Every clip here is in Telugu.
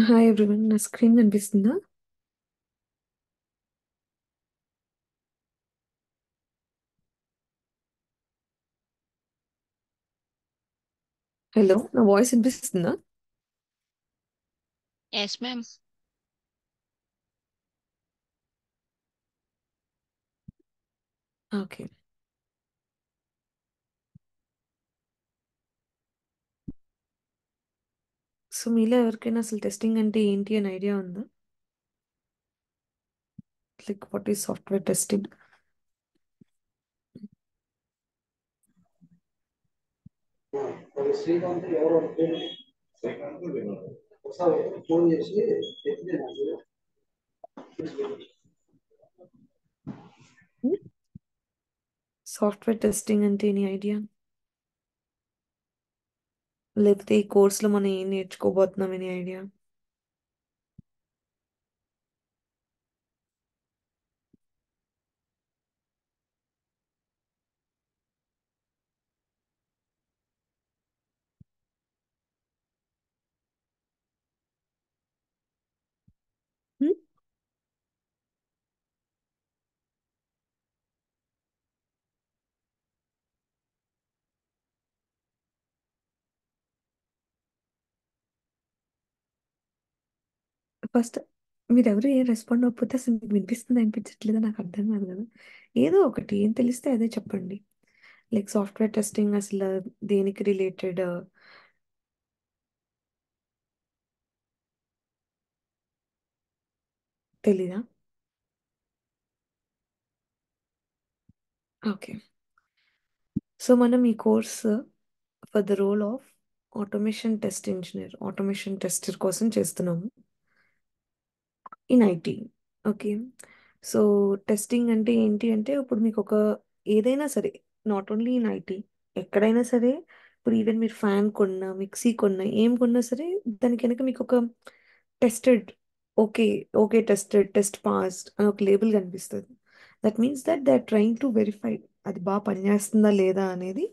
హాయ్ ఎవ్రీవన్, నా స్క్రీన్ కనిపిస్తుందా? హలో, నా వాయిస్ వినిపిస్తుందా? Yes, ma'am. ఓకే. సో మీలో ఎవరికైనా అసలు టెస్టింగ్ అంటే ఏంటి అని ఐడియా ఉందా? Like what is software testing? అది శ్రీకాంత్ ఎవరు పేరు శ్రీకాంత్ వినోద్ ఒకసారి ఫోన్ చేసి ఎత్తితే నాకు సాఫ్ట్వేర్ టెస్టింగ్ అంటే నీ ఐడియా? లేకపోతే ఈ కోర్సులో మనం ఏం నేర్చుకోబోతున్నాం అని ఐడియా? ఫస్ట్ మీరు ఎవరు ఏం రెస్పాండ్ అవ్వకపోతే అసలు మీకు వినిపిస్తుంది అనిపించట్లేదో నాకు అర్థం కాదు కదా. ఏదో ఒకటి ఏం తెలిస్తే అదే చెప్పండి. లైక్ సాఫ్ట్వేర్ టెస్టింగ్ అసలు దేనికి రిలేటెడ్ తెలీదా? ఓకే. సో మనం ఈ course for the role of automation test engineer, automation tester కోసం చేస్తున్నాము in IT. Okay. So testing అంటే ఏంటి అంటే ఇప్పుడు మీకు ఒక ఏదైనా సరే, నాట్ ఓన్లీ ఇన్ ఐటీ, ఎక్కడైనా సరే, ఇప్పుడు ఈవెన్ మీరు ఫ్యాన్ కొన్నా, మిక్సీ కొన్నా, ఏం కొన్నా సరే దానికి వెనక మీకు ఒక tested, okay, okay tested, test passed అని ఒక లేబుల్ కనిపిస్తుంది. That means that they are trying to verify అది బాగా పనిచేస్తుందా లేదా అనేది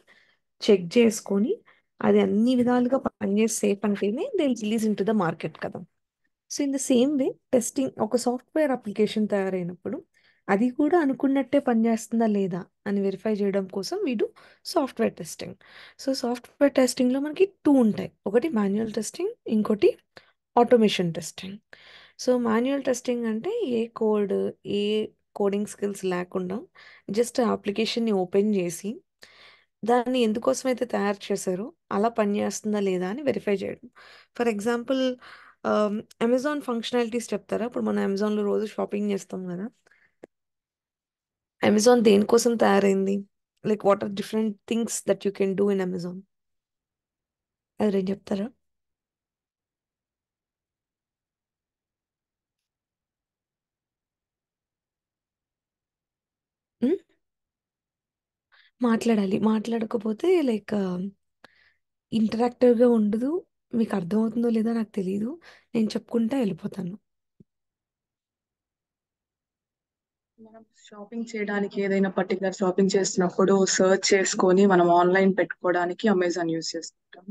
చెక్ చేసుకొని అది అన్ని విధాలుగా పనిచేసి సేఫ్ అంటేనే they release into the market కదా. So in the same way testing ఒక సాఫ్ట్వేర్ అప్లికేషన్ తయారైనప్పుడు అది కూడా అనుకున్నట్టే పనిచేస్తుందా లేదా అని వెరిఫై చేయడం కోసం వీడు సాఫ్ట్వేర్ టెస్టింగ్. సో సాఫ్ట్వేర్ టెస్టింగ్లో మనకి టూ ఉంటాయి, ఒకటి మాన్యువల్ టెస్టింగ్, ఇంకోటి automation testing. So manual testing అంటే ఏ కోడ్, ఏ కోడింగ్ స్కిల్స్ లేకుండా జస్ట్ అప్లికేషన్ని ఓపెన్ చేసి దాన్ని ఎందుకోసం అయితే తయారు చేశారో అలా పనిచేస్తుందా లేదా అని వెరిఫై చేయడం. ఫర్ ఎగ్జాంపుల్ అమెజాన్ ఫంక్షనాలిటీస్ చెప్తారా? ఇప్పుడు మనం అమెజాన్లో రోజు షాపింగ్ చేస్తాం కదా. అమెజాన్ దేనికోసం తయారైంది? Like what are different things that you can do in Amazon? అది నేను చెప్తారా? ఉమ్? మాట్లాడాలి, మాట్లాడకపోతే లైక్ ఇంటరాక్టివ్గా ఉండదు. మీకు అర్థమవుతుందో లేదో నాకు తెలియదు, నేను చెప్పుకుంటా వెళ్ళిపోతాను. మనం షాపింగ్ చేయడానికి ఏదైనా పర్టికులర్ షాపింగ్ చేస్తున్నప్పుడు సర్చ్ చేసుకొని మనం ఆన్లైన్ పెట్టుకోవడానికి అమెజాన్ యూస్ చేస్తుంటాం.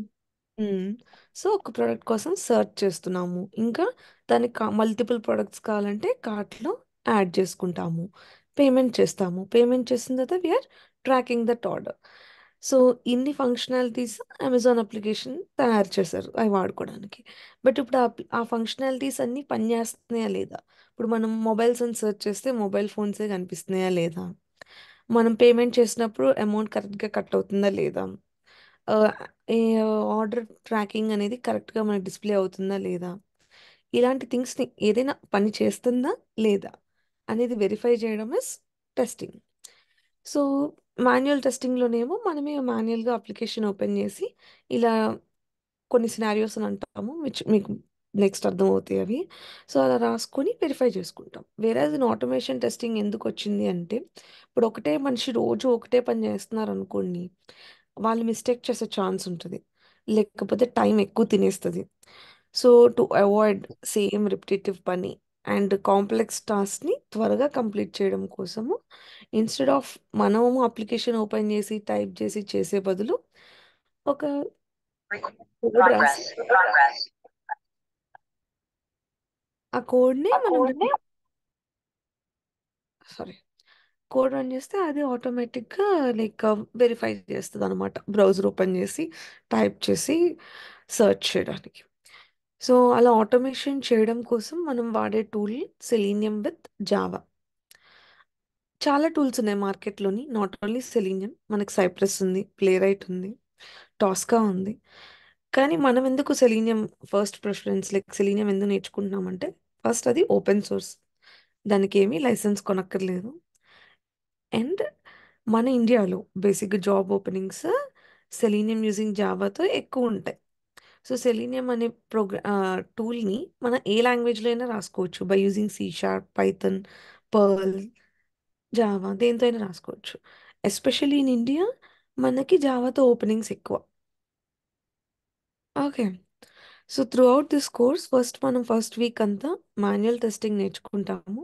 సో ఒక ప్రోడక్ట్ కోసం సర్చ్ చేస్తున్నాము, ఇంకా దానికి మల్టిపుల్ ప్రొడక్ట్స్ కావాలంటే కార్ట్లో యాడ్ చేసుకుంటాము, పేమెంట్ చేస్తాము, పేమెంట్ చేసిన తర్వాత we're tracking that order. So ఇన్ని ఫంక్షనాలిటీస్ అమెజాన్ అప్లికేషన్ తయారు చేశారు అవి వాడుకోవడానికి. బట్ ఇప్పుడు ఆ ఫంక్షనాలిటీస్ అన్నీ పనిచేస్తున్నాయా లేదా? ఇప్పుడు మనం మొబైల్స్ అని సెర్చ్ చేస్తే మొబైల్ ఫోన్సే కనిపిస్తున్నాయా లేదా? మనం పేమెంట్ చేసినప్పుడు అమౌంట్ కరెక్ట్గా కట్ అవుతుందా లేదా? ఆ, ఏ ఆర్డర్ ట్రాకింగ్ అనేది కరెక్ట్గా మనకి డిస్ప్లే అవుతుందా లేదా? ఇలాంటి థింగ్స్ని ఏదైనా పని చేస్తుందా లేదా అనేది వెరిఫై చేయడం ఇస్ టెస్టింగ్. సో మాన్యువల్ టెస్టింగ్లోనేమో మనమే మాన్యువల్గా అప్లికేషన్ ఓపెన్ చేసి ఇలా కొన్ని సినారియోస్ అని అంటాము, which మీకు నెక్స్ట్ అర్థమవుతాయి అవి. సో అలా రాసుకొని వెరిఫై చేసుకుంటాం. వేరే ఆటోమేషన్ టెస్టింగ్ ఎందుకు వచ్చింది అంటే ఇప్పుడు ఒకటే మనిషి రోజు ఒకటే పని చేస్తున్నారు అనుకోండి, వాళ్ళు మిస్టేక్ చేసే ఛాన్స్ ఉంటుంది, లేకపోతే టైం ఎక్కువ తినేస్తుంది. So to avoid same repetitive పని అండ్ కాంప్లెక్స్ టాస్క్ని త్వరగా కంప్లీట్ చేయడం కోసము ఇన్స్టెడ్ ఆఫ్ మనము అప్లికేషన్ ఓపెన్ చేసి టైప్ చేసి చేసే బదులు ఒక కోడ్ రాసి ఆ కోడ్ని మనం సారీ కోడ్ రన్ చేస్తే అది ఆటోమేటిక్గా లైక్ వెరిఫై చేస్తుంది అనమాట, బ్రౌజర్ ఓపెన్ చేసి టైప్ చేసి సెర్చ్ చేయడానికి. సో అలా ఆటోమేషన్ చేయడం కోసం మనం వాడే టూల్ సెలీనియం విత్ జావా. చాలా టూల్స్ ఉన్నాయి మార్కెట్లోని, నాట్ ఓన్లీ సెలీనియం. మనకి సైప్రస్ ఉంది, ప్లేరైట్ ఉంది, టాస్కా ఉంది. కానీ మనం ఎందుకు selenium first preference, like selenium ఎందుకు నేర్చుకుంటున్నామంటే ఫస్ట్ అది ఓపెన్ సోర్స్, దానికి ఏమీ లైసెన్స్ కొనక్కర్లేదు. అండ్ మన ఇండియాలో బేసిక్గా జాబ్ ఓపెనింగ్స్ సెలీనియం యూజింగ్ జావాతో ఎక్కువ ఉంటాయి. సో సెలీనియం అనే టూల్ని మన ఏ లాంగ్వేజ్లో అయినా రాసుకోవచ్చు by using C sharp, Python, Perl, Java, దేంతో అయినా రాసుకోవచ్చు. ఎస్పెషల్లీ ఇన్ ఇండియా మనకి జావాతో ఓపెనింగ్స్ ఎక్కువ. Okay. So throughout this course మనం ఫస్ట్ వీక్ అంతా మాన్యువల్ టెస్టింగ్ నేర్చుకుంటాము.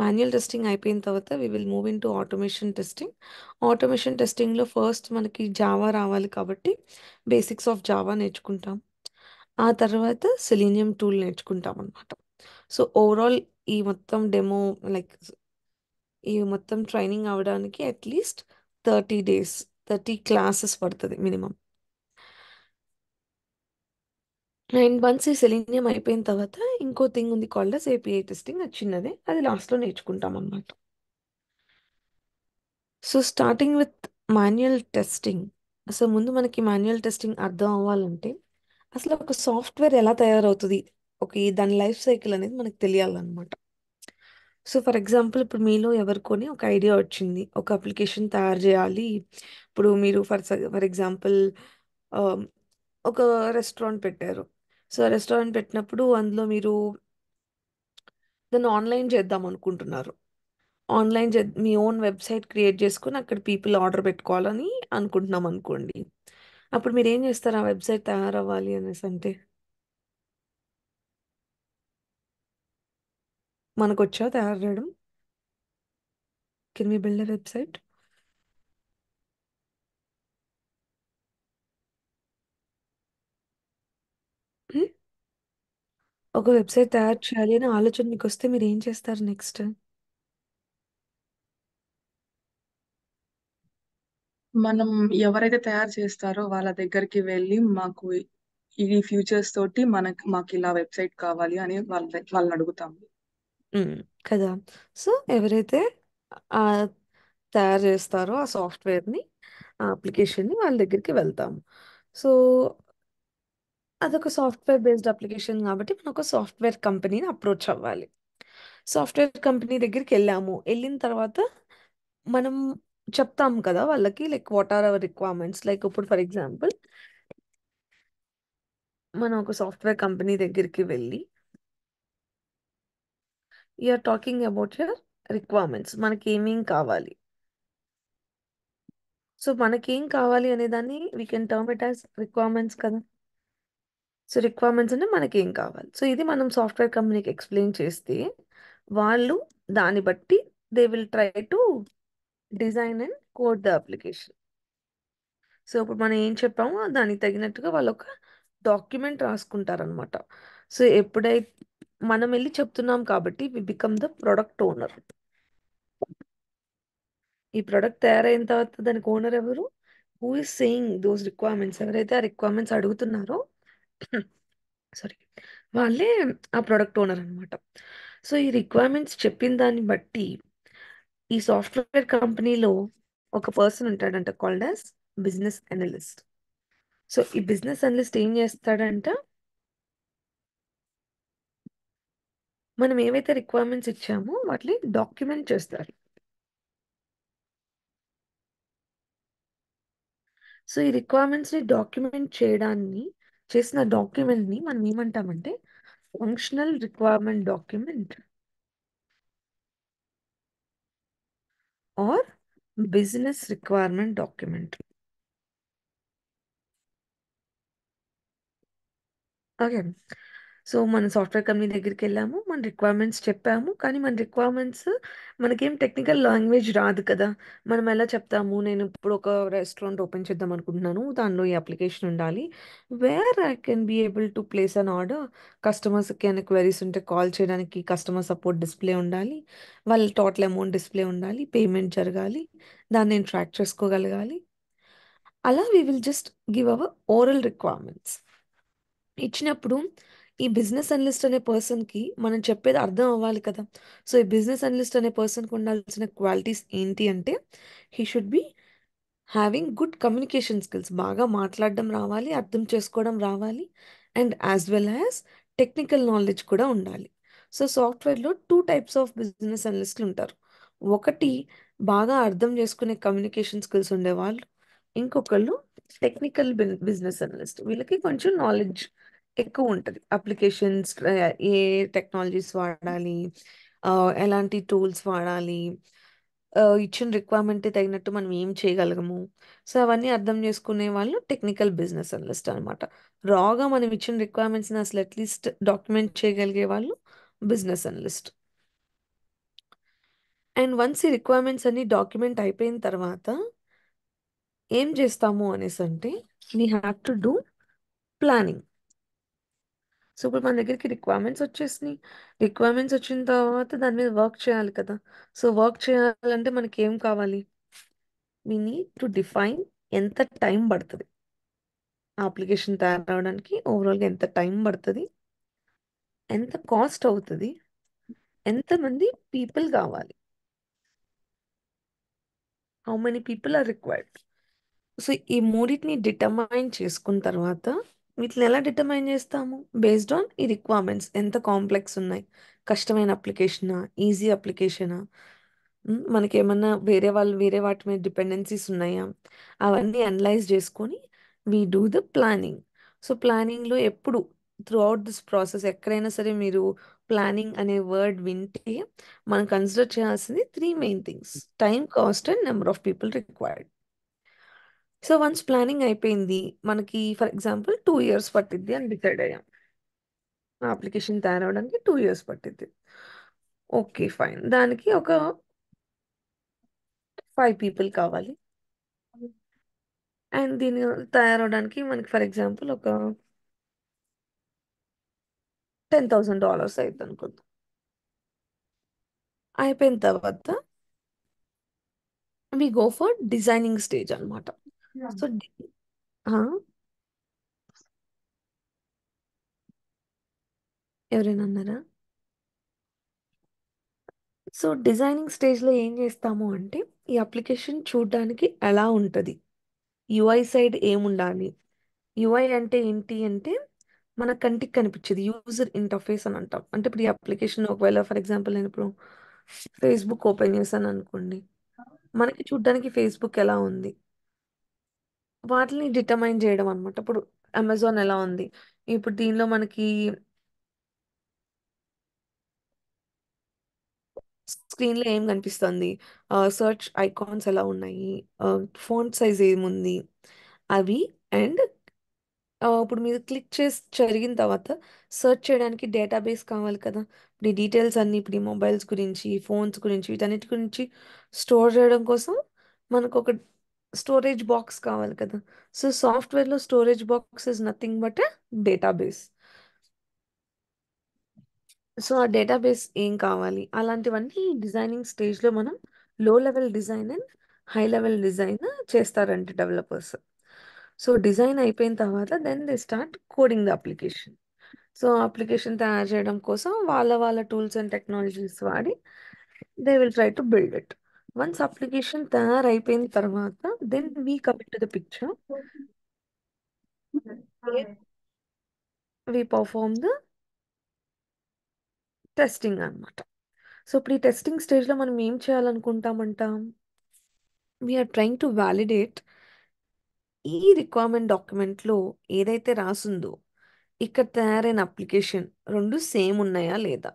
మాన్యువల్ టెస్టింగ్ అయిపోయిన తర్వాత we will move into automation testing. Automation టెస్టింగ్లో ఫస్ట్ మనకి జావా రావాలి కాబట్టి బేసిక్స్ ఆఫ్ జావా నేర్చుకుంటాం. ఆ తర్వాత సెలీనియం టూల్ నేర్చుకుంటాం అనమాట. సో ఓవరాల్ ఈ మొత్తం డెమో లైక్ ఈ మొత్తం ట్రైనింగ్ అవ్వడానికి అట్లీస్ట్ 30 days, 30 క్లాసెస్ పడుతుంది మినిమం. అండ్ వన్స్ ఈ సెలీనియం అయిపోయిన తర్వాత ఇంకో థింగ్ ఉంది కాల్డ్ అస్ ఏపీఐ టెస్టింగ్, అది చిన్నదే, అది లాస్ట్లో నేర్చుకుంటాం అనమాట. So starting with manual testing. అసలు ముందు మనకి మాన్యువల్ టెస్టింగ్ అర్థం అవ్వాలంటే అసలు ఒక సాఫ్ట్వేర్ ఎలా తయారవుతుంది, దాని లైఫ్ సైకిల్ అనేది మనకు తెలియాలన్నమాట. సో ఫర్ ఎగ్జాంపుల్ ఇప్పుడు మీలో ఎవరికొని ఒక ఐడియా వచ్చింది, ఒక అప్లికేషన్ తయారు చేయాలి. ఇప్పుడు మీరు ఫర్ ఎగ్జాంపుల్ ఒక రెస్టారెంట్ పెట్టారు. సో రెస్టారెంట్ పెట్టినప్పుడు అందులో మీరు దాన్ని ఆన్లైన్ చేద్దాం అనుకుంటున్నారు. మీ ఓన్ వెబ్సైట్ క్రియేట్ చేసుకుని అక్కడ పీపుల్ ఆర్డర్ పెట్టుకోవాలని అనుకుంటున్నాం అనుకోండి. అప్పుడు మీరు ఏం చేస్తారు ఆ వెబ్సైట్ తయారవ్వాలి అనేసి అంటే? మనకు వచ్చా తయారు చేయడం? Can we build a website? ఒక వెబ్సైట్ తయారు చేయాలి అని ఆలోచన మీకు వస్తే మీరు ఏం చేస్తారు నెక్స్ట్? మనం ఎవరైతే తయారు చేస్తారో వాళ్ళ దగ్గరికి వెళ్ళి మాకు ఈ ఫ్యూచర్స్ తోటి మాకు ఇలా వెబ్సైట్ కావాలి అని వాళ్ళని అడుగుతాము. కదా. సో ఎవరైతే ఆ తయారు చేస్తారో ఆ సాఫ్ట్వేర్ని, ఆ అప్లికేషన్ని, వాళ్ళ దగ్గరికి వెళ్తాము. సో అదొక సాఫ్ట్వేర్ బేస్డ్ అప్లికేషన్ కాబట్టి మనం ఒక సాఫ్ట్వేర్ కంపెనీని అప్రోచ్ అవ్వాలి. సాఫ్ట్వేర్ కంపెనీ దగ్గరికి వెళ్ళిన తర్వాత మనం చెప్తాం కదా వాళ్ళకి, like what are our requirements. Like ఇప్పుడు ఫర్ ఎగ్జాంపుల్ మనం ఒక సాఫ్ట్వేర్ కంపెనీ దగ్గరికి వెళ్ళి you're talking about your requirements, మనకి ఏమేం కావాలి. సో మనకేం కావాలి అనే దాన్ని we can term it as requirements కదా. సో రిక్వైర్మెంట్స్ అంటే మనకేం కావాలి. సో ఇది మనం సాఫ్ట్వేర్ కంపెనీకి ఎక్స్ప్లెయిన్ చేస్తే వాళ్ళు దాన్ని బట్టి they will try to design and code the application. So ఇప్పుడు మనం ఏం చెప్పామో దానికి తగినట్టుగా వాళ్ళు ఒక డాక్యుమెంట్ రాసుకుంటారనమాట. సో ఎప్పుడైతే మనం వెళ్ళి చెప్తున్నాం కాబట్టి we become the product owner. ఈ ప్రొడక్ట్ తయారైన తర్వాత దానికి ఓనర్ ఎవరు? Who is saying those requirements, ఎవరైతే ఆ రిక్వైర్మెంట్స్ అడుగుతున్నారో సారీ వాళ్ళే ఆ ప్రొడక్ట్ ఓనర్ అనమాట. సో ఈ రిక్వైర్మెంట్స్ చెప్పిన దాన్ని బట్టి ఈ సాఫ్ట్వేర్ కంపెనీలో ఒక పర్సన్ ఉంటాడంట called as business analyst. So ఈ బిజినెస్ అనలిస్ట్ ఏం చేస్తాడంట, మనం ఏవైతే రిక్వైర్మెంట్స్ ఇచ్చామో వాటిని డాక్యుమెంట్ చేస్తారు. సో ఈ రిక్వైర్మెంట్స్ని డాక్యుమెంట్ చేసిన డాక్యుమెంట్ని మనం ఏమంటామంటే functional requirement document or business requirement document. Okay. So మన సాఫ్ట్వేర్ కంపెనీ దగ్గరికి వెళ్ళాము, మన రిక్వైర్మెంట్స్ చెప్పాము, కానీ మన రిక్వైర్మెంట్స్ మనకేం టెక్నికల్ లాంగ్వేజ్ రాదు కదా. మనం ఎలా చెప్తాము, నేను ఇప్పుడు ఒక రెస్టారెంట్ ఓపెన్ చేద్దాం అనుకుంటున్నాను, దానిలో ఈ అప్లికేషన్ ఉండాలి, where I can be able to place an order, కస్టమర్స్కి ఏమైనా క్వెరీస్ ఉంటే కాల్ చేయడానికి కస్టమర్ సపోర్ట్ డిస్ప్లే ఉండాలి, వాళ్ళ టోటల్ అమౌంట్ డిస్ప్లే ఉండాలి, పేమెంట్ జరగాలి, దాన్ని నేను ట్రాక్ చేసుకోగలగాలి. అలా we will just give our oral requirements. ఇచ్చినప్పుడు ఈ బిజినెస్ అనలిస్ట్ అనే పర్సన్కి మనం చెప్పేది అర్థం అవ్వాలి కదా. సో ఈ బిజినెస్ అనలిస్ట్ అనే పర్సన్కి ఉండాల్సిన క్వాలిటీస్ ఏంటి అంటే, he should be having good communication skills, బాగా మాట్లాడడం రావాలి, అర్థం చేసుకోవడం రావాలి, and as well as technical knowledge కూడా ఉండాలి. సో సాఫ్ట్వేర్లో టూ టైప్స్ ఆఫ్ బిజినెస్ అనలిస్టులు ఉంటారు. ఒకటి బాగా అర్థం చేసుకునే కమ్యూనికేషన్ స్కిల్స్ ఉండేవాళ్ళు, ఇంకొకళ్ళు టెక్నికల్ బిజినెస్ అనలిస్ట్. వీళ్ళకి కొంచెం నాలెడ్జ్ ఎక్కువ ఉంటుంది, అప్లికేషన్స్ ఏ టెక్నాలజీస్ వాడాలి, ఎలాంటి టూల్స్ వాడాలి, ఇచ్చిన రిక్వైర్మెంట్ తగినట్టు మనం ఏం చేయగలగము. సో అవన్నీ అర్థం చేసుకునే వాళ్ళు టెక్నికల్ బిజినెస్ అనలిస్ట్ అనమాట. రాగా మనం ఇచ్చిన రిక్వైర్మెంట్స్ని అసలు అట్లీస్ట్ డాక్యుమెంట్ చేయగలిగే వాళ్ళు బిజినెస్ అనలిస్ట్. అండ్ వన్స్ ఈ రిక్వైర్మెంట్స్ అన్ని డాక్యుమెంట్ అయిపోయిన తర్వాత ఏం చేస్తాము అనేసి అంటే, we have to do planning. So ఇప్పుడు మన దగ్గరికి రిక్వైర్మెంట్స్ వచ్చేసినాయి, రిక్వైర్మెంట్స్ వచ్చిన తర్వాత దాని మీద వర్క్ చేయాలి కదా. సో వర్క్ చేయాలంటే మనకి ఏం కావాలి, వీ నీడ్ టు డిఫైన్ ఎంత టైం పడుతుంది ఆ అప్లికేషన్ తయారవడానికి, ఓవరాల్గా ఎంత టైం పడుతుంది, ఎంత కాస్ట్ అవుతుంది, ఎంతమంది పీపుల్ కావాలి, how many people are required. So ఈ మూడింటిని డిటర్మైన్ చేసుకున్న తర్వాత, వీటిని ఎలా డిటర్మైన్ చేస్తాము, బేస్డ్ ఆన్ ఈ రిక్వైర్మెంట్స్ ఎంత కాంప్లెక్స్ ఉన్నాయి, కష్టమైన అప్లికేషనా, ఈజీ అప్లికేషనా, మనకి ఏమన్నా వేరే వాటి మీద డిపెండెన్సీస్ ఉన్నాయా, అవన్నీ అనలైజ్ చేసుకొని we do the planning. So ప్లానింగ్లో ఎప్పుడు త్రూ అవుట్ దిస్ ప్రాసెస్ ఎక్కడైనా సరే మీరు ప్లానింగ్ అనే వర్డ్ వింటే మనం కన్సిడర్ చేయాల్సింది three main things: time, cost and number of people required. So once planning అయిపోయింది, మనకి ఫర్ ఎగ్జాంపుల్ 2 years పట్టిద్ది అని డిసైడ్ అయ్యాం, ఆ అప్లికేషన్ తయారవడానికి 2 years పట్టిద్ది. ఓకే ఫైన్, దానికి ఒక 5 people కావాలి, అండ్ దీని తయారవడానికి మనకి ఫర్ ఎగ్జాంపుల్ ఒక $10,000 అవుతుంది అనుకుందాం. అయిపోయిన తర్వాత we go for designing stage అనమాట. సో ఎవరైనా అన్నారా? సో డిజైనింగ్ స్టేజ్లో ఏం చేస్తాము అంటే, ఈ అప్లికేషన్ చూడడానికి ఎలా ఉంటుంది, యుఐ సైడ్ ఏముండాలి. యుఐ అంటే ఏంటి అంటే, మన కంటికి కనిపించేది యూజర్ ఇంటర్ఫేస్ అని అంటాం. అంటే ఇప్పుడు ఈ అప్లికేషన్ ఒకవేళ ఫర్ ఎగ్జాంపుల్ నేను ఇప్పుడు ఫేస్బుక్ ఓపెన్ చేశాను అనుకోండి, మనకి చూడడానికి ఫేస్బుక్ ఎలా ఉంది, వాటిని డిటర్మైన్ చేయడం అనమాట. ఇప్పుడు అమెజాన్ ఎలా ఉంది, ఇప్పుడు దీనిలో మనకి స్క్రీన్లో ఏం కనిపిస్తుంది, సర్చ్ ఐకాన్స్ ఎలా ఉన్నాయి, ఫాంట్ సైజ్ ఏముంది, అవి. అండ్ ఇప్పుడు మీరు క్లిక్ చేసి జరిగిన తర్వాత సెర్చ్ చేయడానికి డేటాబేస్ కావాలి కదా. ఇప్పుడు ఈ డీటెయిల్స్ అన్ని, ఇప్పుడు ఈ మొబైల్స్ గురించి, ఫోన్స్ గురించి, వీటన్నిటి గురించి స్టోర్ చేయడం కోసం మనకు ఒక స్టోరేజ్ బాక్స్ కావాలి కదా. సో సాఫ్ట్వేర్లో storage box is nothing but database. So ఆ డేటాబేస్ ఏం కావాలి, అలాంటివన్నీ డిజైనింగ్ స్టేజ్లో మనం low level design and high level design చేస్తారంటే డెవలపర్స్. సో డిజైన్ అయిపోయిన తర్వాత then they start coding the application. So application తయారు చేయడం కోసం వాళ్ళ టూల్స్ అండ్ టెక్నాలజీస్ వాడి they will try to build it. Once application తయారైపోయిన తర్వాత then we commit to the picture, we perform the testing అన్నమాట. సో ఇప్పుడు ఈ టెస్టింగ్ స్టేజ్లో మనం ఏం చేయాలనుకుంటామంటాం, వీఆర్ ట్రైంగ్ టు వ్యాలిడేట్ ఈ రిక్వైర్మెంట్ డాక్యుమెంట్లో ఏదైతే రాసుందో, ఇక్కడ తయారైన అప్లికేషన్ రెండు సేమ్ ఉన్నాయా లేదా.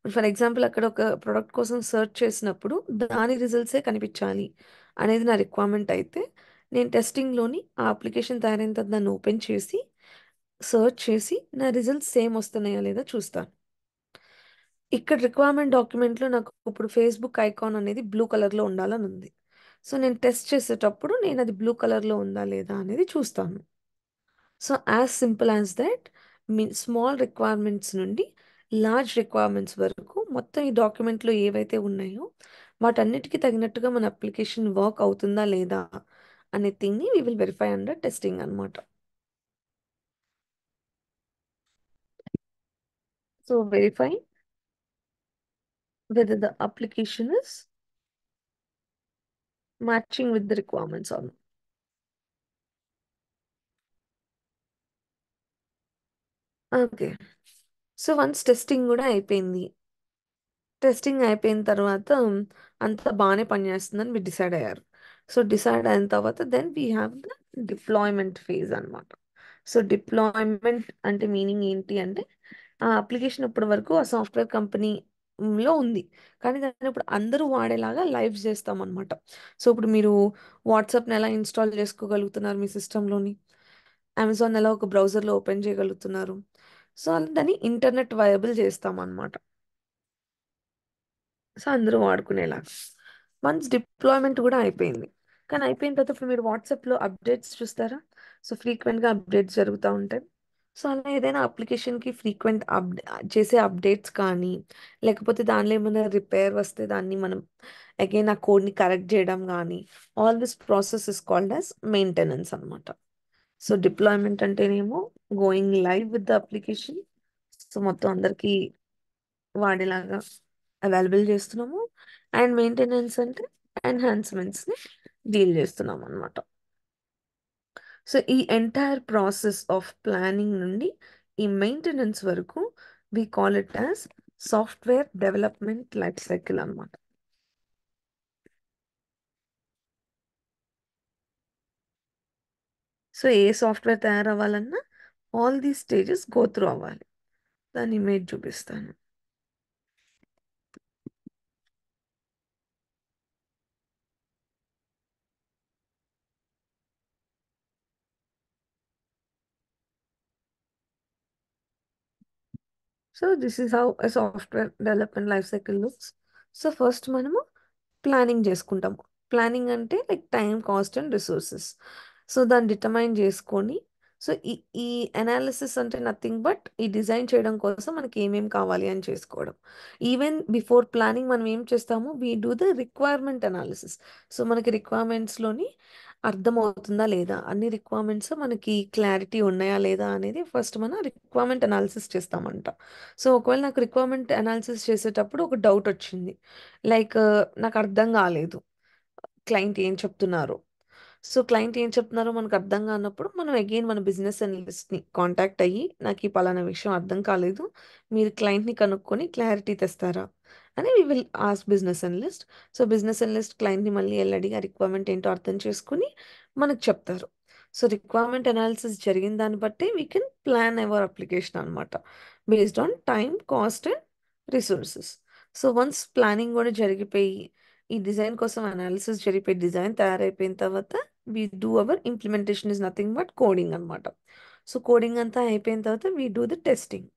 ఫర్ ఎగ్జాంపుల్ అక్కడ ఒక ప్రోడక్ట్ కోసం సెర్చ్ చేసినప్పుడు దాని రిజల్ట్సే కనిపించాలి అనేది నా రిక్వైర్మెంట్ అయితే, నేను టెస్టింగ్లోని ఆ అప్లికేషన్ తయారైన తర్వాత దాన్ని ఓపెన్ చేసి సర్చ్ చేసి నా రిజల్ట్స్ సేమ్ వస్తున్నాయా లేదా చూస్తాను. ఇక్కడ రిక్వైర్మెంట్ డాక్యుమెంట్లో నాకు ఇప్పుడు ఫేస్బుక్ ఐకాన్ అనేది బ్లూ కలర్లో ఉండాలని ఉంది. సో నేను టెస్ట్ చేసేటప్పుడు నేను అది బ్లూ కలర్లో ఉందా లేదా అనేది చూస్తాను. So as simple as that, me small requirements నుండి లార్జ్ రిక్వైర్మెంట్స్ వరకు మొత్తం ఈ డాక్యుమెంట్లో ఏవైతే ఉన్నాయో వాటన్నిటికీ తగినట్టుగా మన అప్లికేషన్ వర్క్ అవుతుందా లేదా అనే థింగ్ని we will verify under testing అనమాట. So verify whether the application is matching with the requirements or not. Okay. So once testing కూడా అయిపోయింది. టెస్టింగ్ అయిపోయిన తర్వాత అంతా బాగానే పనిచేస్తుందని మీరు డిసైడ్ అయ్యారు. సో డిసైడ్ అయిన తర్వాత then we have the deployment phase అనమాట. సో డిప్లాయ్మెంట్ అంటే మీనింగ్ ఏంటి అంటే, ఆ అప్లికేషన్ ఇప్పటి వరకు ఆ సాఫ్ట్వేర్ కంపెనీలో ఉంది, కానీ దాన్ని ఇప్పుడు అందరూ వాడేలాగా లైవ్ చేస్తాం అనమాట. సో ఇప్పుడు మీరు వాట్సాప్ని ఎలా ఇన్స్టాల్ చేసుకోగలుగుతున్నారు మీ సిస్టంలోని, అమెజాన్ ఎలా ఒక బ్రౌజర్లో ఓపెన్ చేయగలుగుతున్నారు, సో దాన్ని ఇంటర్నెట్ వయబుల్ చేస్తాం అనమాట. సో అందరూ వాడుకునేలా. వన్స్ డిప్లాయ్మెంట్ కూడా అయిపోయింది, కానీ అయిపోయిన తర్వాత ఇప్పుడు మీరు వాట్సాప్లో అప్డేట్స్ చూస్తారా? సో ఫ్రీక్వెంట్గా అప్డేట్స్ జరుగుతూ ఉంటాయి. సో అలా ఏదైనా అప్లికేషన్కి ఫ్రీక్వెంట్ చేసే అప్డేట్స్ కానీ, లేకపోతే దానిలో ఏమైనా రిపేర్ వస్తే దాన్ని మనం అగైన్ ఆ కోడ్ని కరెక్ట్ చేయడం కానీ, all this process is called as maintenance అనమాట. సో డిప్లాయ్మెంట్ అంటేనేమో going live with the application, so మొత్తం అందరికీ వాడేలాగా అవైలబుల్ చేస్తున్నాము. అండ్ మెయింటెనెన్స్ అంటే ఎన్హాన్స్మెంట్స్ని డీల్ చేస్తున్నాం అనమాట. సో ఈ ఎంటైర్ ప్రాసెస్ ఆఫ్ ప్లానింగ్ నుండి ఈ మెయింటెనెన్స్ వరకు we call it as software development life cycle అనమాట. సో ఏ సాఫ్ట్వేర్ తయారవ్వాలన్నా all these stages go through అవ్వాలి. దాని ఇమేజ్ చూపిస్తాను. So this is how a software development life cycle looks. So first మనము ప్లానింగ్ చేసుకుంటాము. ప్లానింగ్ అంటే like time, cost and resources. So దాన్ని డిటర్మైన్ చేసుకొని, సో ఈ అనాలిసిస్ అంటే నథింగ్ బట్ ఈ డిజైన్ చేయడం కోసం మనకి ఏమేమి కావాలి అని చేసుకోవడం. ఈవెన్ బిఫోర్ ప్లానింగ్ మనం ఏం చేస్తాము, we do the requirement analysis. So మనకి రిక్వైర్మెంట్స్లోని అర్థమవుతుందా లేదా, అన్ని రిక్వైర్మెంట్స్ మనకి క్లారిటీ ఉన్నాయా లేదా అనేది ఫస్ట్ మనం రిక్వైర్మెంట్ అనాలిసిస్ చేస్తామంట. సో ఒకవేళ నాకు రిక్వైర్మెంట్ అనాలిసిస్ చేసేటప్పుడు ఒక డౌట్ వచ్చింది, లైక్ నాకు అర్థం కాలేదు క్లయింట్ ఏం చెప్తున్నారు. సో క్లయింట్ ఏం చెప్తున్నారో మనకు అర్థం కానప్పుడు మనం అగైన్ మన బిజినెస్ అనలిస్ట్ని కాంటాక్ట్ అయ్యి, నాకు ఈ పలానా విషయం అర్థం కాలేదు, మీరు క్లయింట్ని కనుక్కొని క్లారిటీ తెస్తారా అని we will ask business analyst. So business analyst క్లయింట్ని మళ్ళీ వెళ్ళి అడిగి ఆ రిక్వైర్మెంట్ ఏంటో అర్థం చేసుకుని మనకు చెప్తారు. సో రిక్వైర్మెంట్ అనాలిసిస్ జరిగిన దాన్ని బట్టి we can plan our application అనమాట, based on time, cost and resources. So once planning కూడా జరిగిపోయి ఈ డిజైన్ కోసం అనాలిసిస్ జరిపే డిజైన్ తయారైపోయిన తర్వాత we do our implementation is nothing but coding అనమాట. సో కోడింగ్ అంతా అయిపోయిన తర్వాత we do the testing.